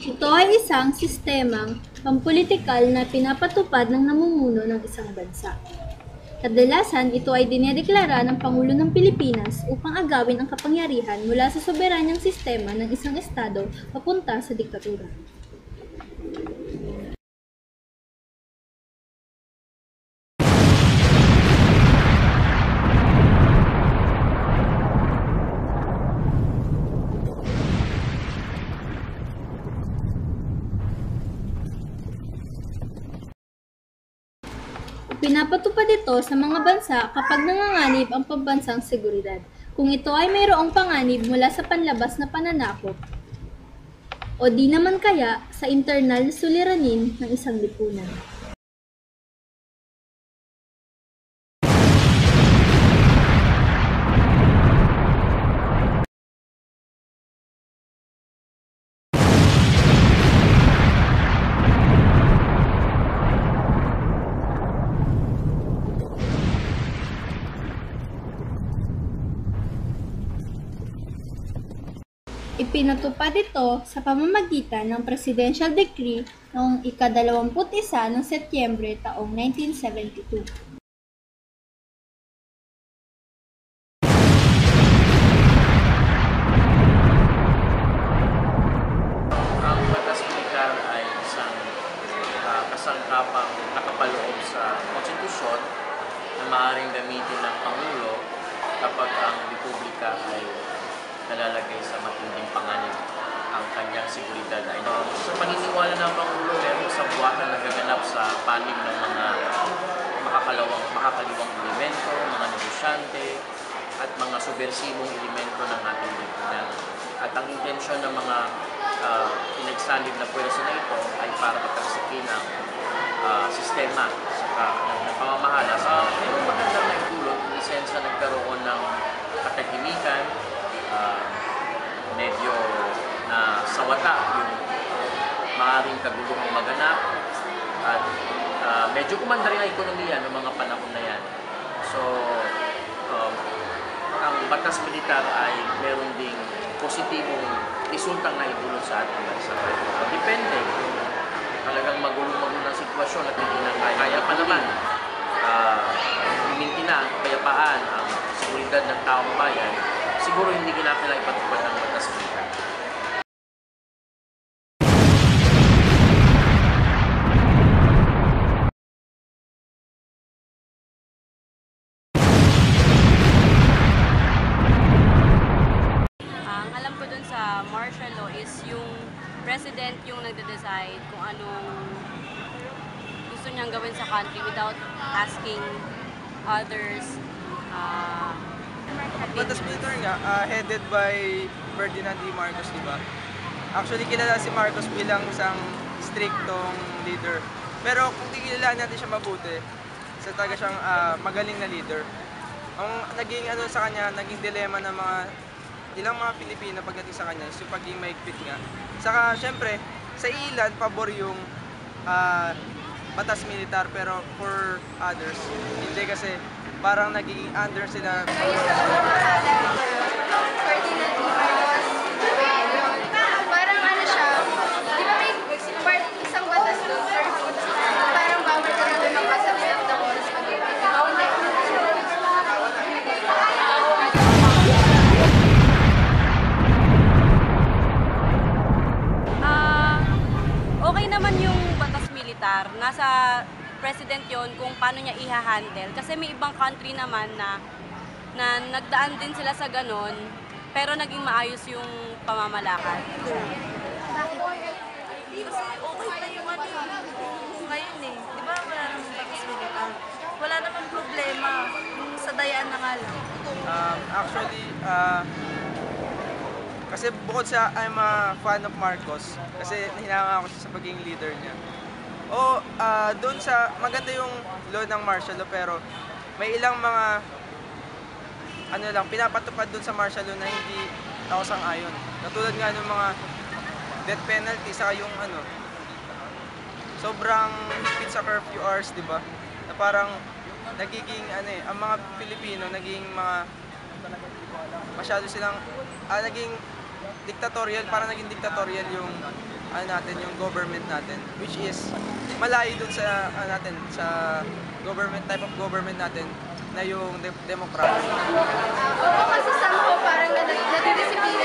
Ito ay isang sistemang pampulitikal na pinapatupad ng namumuno ng isang bansa. Kadalasan, ito ay dinedeklara ng Pangulo ng Pilipinas upang agawin ang kapangyarihan mula sa soberanyang sistema ng isang estado papunta sa diktatura. Pinapatupad ito sa mga bansa kapag nanganganib ang pambansang seguridad. Kung ito ay mayroong panganib mula sa panlabas na pananakop o di naman kaya sa internal na suliranin ng isang lipunan. Ipinatupad ito sa pamamagitan ng Presidential Decree noong ika-21 ng Setyembre taong 1972. Ang batas militar ay isang kasangkapang nakapaloob sa konstitusyon na maaaring gamitin ng Pangulo kapag ang Republika ay nalalagay sa matinding panganib ang kanyang seguridad. Sa paniniwala ng Pangulo, merong sabuatan na gaganap sa panig ng mga makakaliwang elemento, mga negosyante, at mga subversibong elemento ng ating lipunan. At ang intensyon ng mga pinagsalib na pwersa na ito ay para patalsikin ang sistema ng pamamahala. Mayroong magandang naitulot in the sense na nagkaroon ng katahimikan, medyo na sawata yung maaaring kaguluhang maganap at medyo kumanda rin ang ekonomiya ng mga panahon na yan. So, ang batas militar ay meron ding positibong resultang naidulot sa ating bansa. Depende kung talagang magulo-magulo ng sitwasyon at hindi na kaya pa naman iminti na ang kapayapaan ang seguridad ng taong bayan, siguro hindi kinakailangan ipatupad ng batas militar. Ang alam ko dun sa martial law is yung president yung nagde-decide kung anong gusto niyang gawin sa country without asking others. Batas militar nga, headed by Ferdinand E. Marcos, di ba? Actually, kilala si Marcos bilang isang striktong leader. Pero kung tigilan natin siya mabuti, sa taga siyang magaling na leader. Ang naging sa kanya, naging dilema ng ilang mga Pilipino pagdating sa kanya is yung pagiging maigpit nga. Saka, syempre, sa ilan, pabor yung batas militar, pero for others, hindi kasi parang naging under sila. Ferdinand Marcos. Parang siya, di ba may isang batas doon, parang bawal ka na doon makasabi ng oras pag-ibig. Okay naman yung batas militar. Nasa president yon kung paano niya i-handle. Kasi may ibang country naman na nagdaan din sila sa ganon, pero naging maayos yung pamamalakad. Kasi okay pa yung ngayon eh. Di ba wala namang batas militar? Wala namang problema. Yung sa dayaan na nga lang. Actually, kasi bukod sa I'm a fan of Marcos, kasi hinanga ako sa pagiging leader niya. Doon sa maganda yung law ng martial law, pero may ilang mga pinapatupad doon sa martial law na hindi ako sang-ayon. Katulad nga ng mga death penalty, saka yung sobrang higpit sa curfew hours, di ba? Na parang nagiging ang mga Pilipino naging masyado silang naging dictatorial, parang naging dictatorial yung natin, yung government natin, which is malayo dun sa natin, sa government, type of government natin na yung democratic. Oo, kasi somehow parang nadidisiplina